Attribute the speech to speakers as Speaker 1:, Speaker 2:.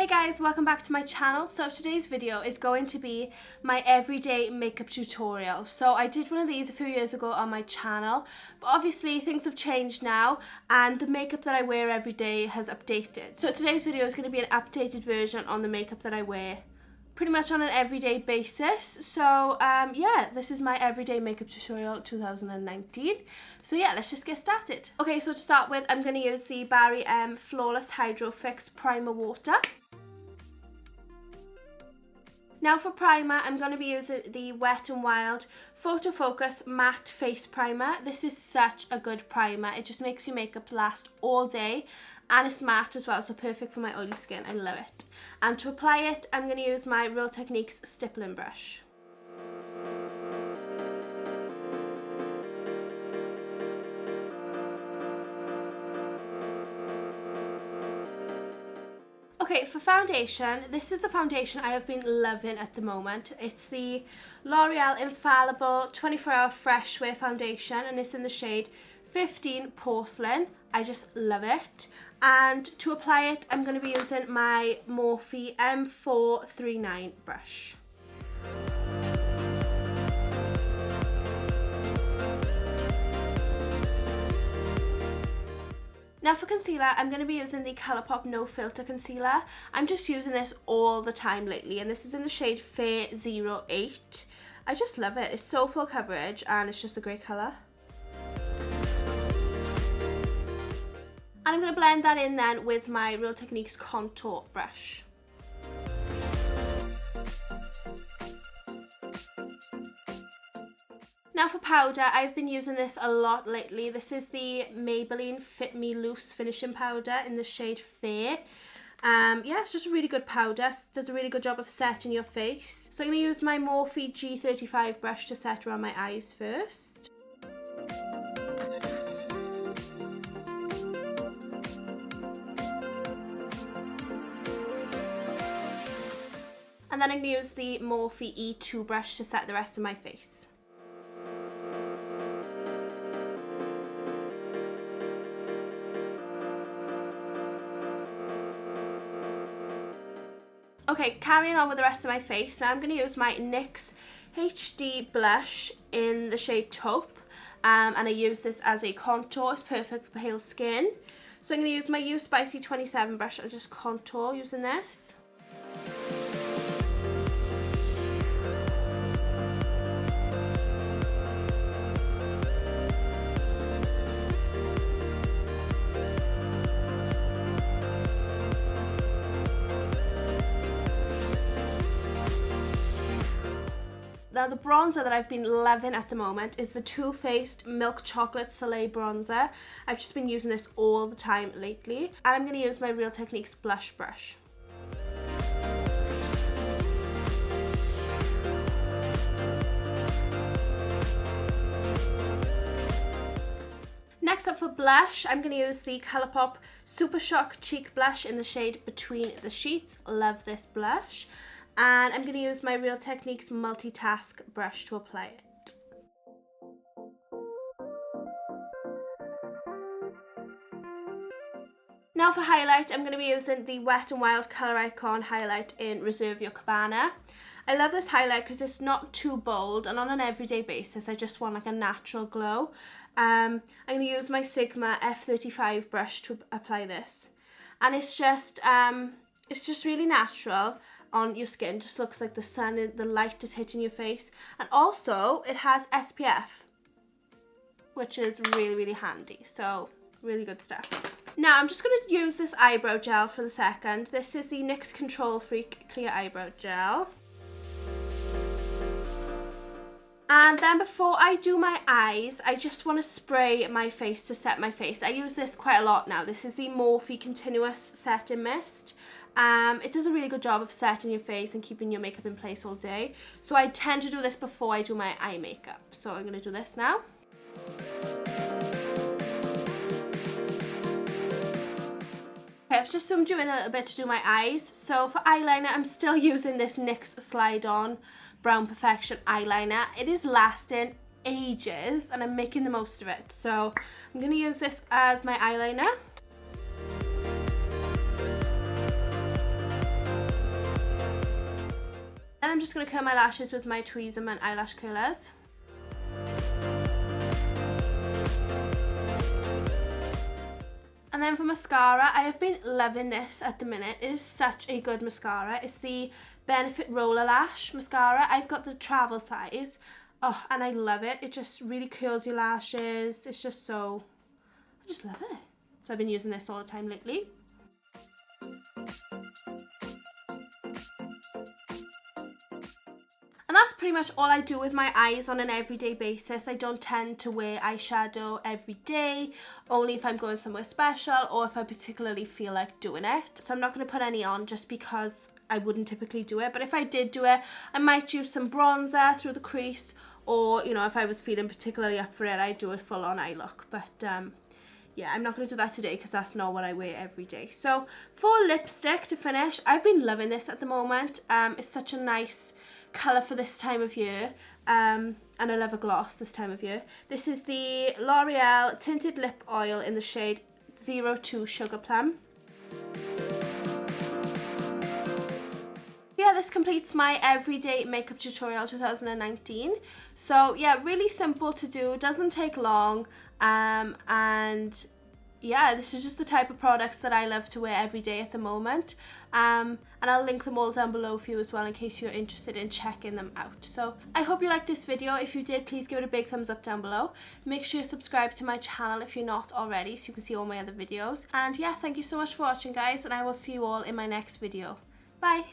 Speaker 1: Hey guys, welcome back to my channel. So today's video is going to be my everyday makeup tutorial. So I did one of these a few years ago on my channel, but obviously things have changed now and the makeup that I wear every day has updated. So today's video is going to be an updated version on the makeup that I wear pretty much on an everyday basis. So yeah, this is my everyday makeup tutorial 2019. So yeah, let's just get started. Okay, so to start with, I'm going to use the Barry M Flawless Hydro Fix Primer Water. Now for primer, I'm going to be using the Wet n Wild Photo Focus Matte Face Primer. This is such a good primer. It just makes your makeup last all day and it's matte as well, so perfect for my oily skin. I love it. And to apply it, I'm going to use my Real Techniques stippling brush. Okay, for foundation, this is the foundation I have been loving at the moment. It's the L'Oreal Infallible 24-Hour Fresh Wear Foundation and it's in the shade 15 Porcelain. I just love it. And to apply it, I'm going to be using my Morphe M439 brush. Now for concealer, I'm going to be using the Colourpop No Filter Concealer. I'm just using this all the time lately, and this is in the shade Fair 08. I just love it. It's so full coverage and it's just a great colour. And I'm going to blend that in then with my Real Techniques contour brush. Now for powder, I've been using this a lot lately. This is the Maybelline Fit Me Loose Finishing Powder in the shade Fair. Yeah, it's just a really good powder. It does a really good job of setting your face. So I'm going to use my Morphe G35 brush to set around my eyes first. And then I'm going to use the Morphe E2 brush to set the rest of my face. Okay, carrying on with the rest of my face, now I'm going to use my NYX HD blush in the shade Taupe, and I use this as a contour. It's perfect for pale skin. So I'm going to use my You Spicy 27 brush and just contour using this. Now the bronzer that I've been loving at the moment is the Too Faced Milk Chocolate Soleil Bronzer. I've just been using this all the time lately. And I'm going to use my Real Techniques blush brush. Next up for blush, I'm going to use the Colourpop Super Shock Cheek Blush in the shade Between the Sheets. Love this blush. And I'm going to use my Real Techniques Multitask brush to apply it. Now for highlight, I'm going to be using the Wet n Wild Colour Icon highlight in Reserve Your Cabana. I love this highlight because it's not too bold, and on an everyday basis I just want like a natural glow. I'm going to use my Sigma F35 brush to apply this. And it's just really natural on your skin. Just looks like the sun, the light is hitting your face. And also it has SPF, which is really, really handy. So really good stuff. Now I'm just going to use this eyebrow gel for the second. This is the NYX Control Freak Clear Eyebrow Gel. And then before I do my eyes, I just want to spray my face to set my face. I use this quite a lot now. This is the Morphe Continuous Setting Mist. It does a really good job of setting your face and keeping your makeup in place all day. So I tend to do this before I do my eye makeup. So I'm going to do this now. Okay, I've just zoomed you in a little bit to do my eyes. So for eyeliner, I'm still using this NYX Slide On Brown Perfection eyeliner. It is lasting ages and I'm making the most of it. So I'm going to use this as my eyeliner. I'm just going to curl my lashes with my Tweezerman eyelash curlers. And then for mascara, I have been loving this at the minute. It is such a good mascara. It's the Benefit Roller Lash mascara. I've got the travel size. Oh, and I love it. It just really curls your lashes. It's just so, I just love it. So I've been using this all the time lately. And that's pretty much all I do with my eyes on an everyday basis. I don't tend to wear eyeshadow every day, only if I'm going somewhere special or if I particularly feel like doing it. So I'm not going to put any on just because I wouldn't typically do it. But if I did do it, I might use some bronzer through the crease, or, you know, if I was feeling particularly up for it, I'd do a full on eye look. But yeah, I'm not going to do that today because that's not what I wear every day. So for lipstick to finish, I've been loving this at the moment. It's such a nice colour for this time of year, and I love a gloss this time of year. This is the L'Oreal Tinted Lip Oil in the shade 02 Sugar Plum. Yeah, this completes my everyday makeup tutorial 2019. So yeah, really simple to do, doesn't take long, and yeah, this is just the type of products that I love to wear every day at the moment. And I'll link them all down below for you as well in case you're interested in checking them out. So I hope you liked this video. If you did, please give it a big thumbs up down below. Make sure you subscribe to my channel if you're not already so you can see all my other videos. And yeah, thank you so much for watching, guys, and I will see you all in my next video. Bye!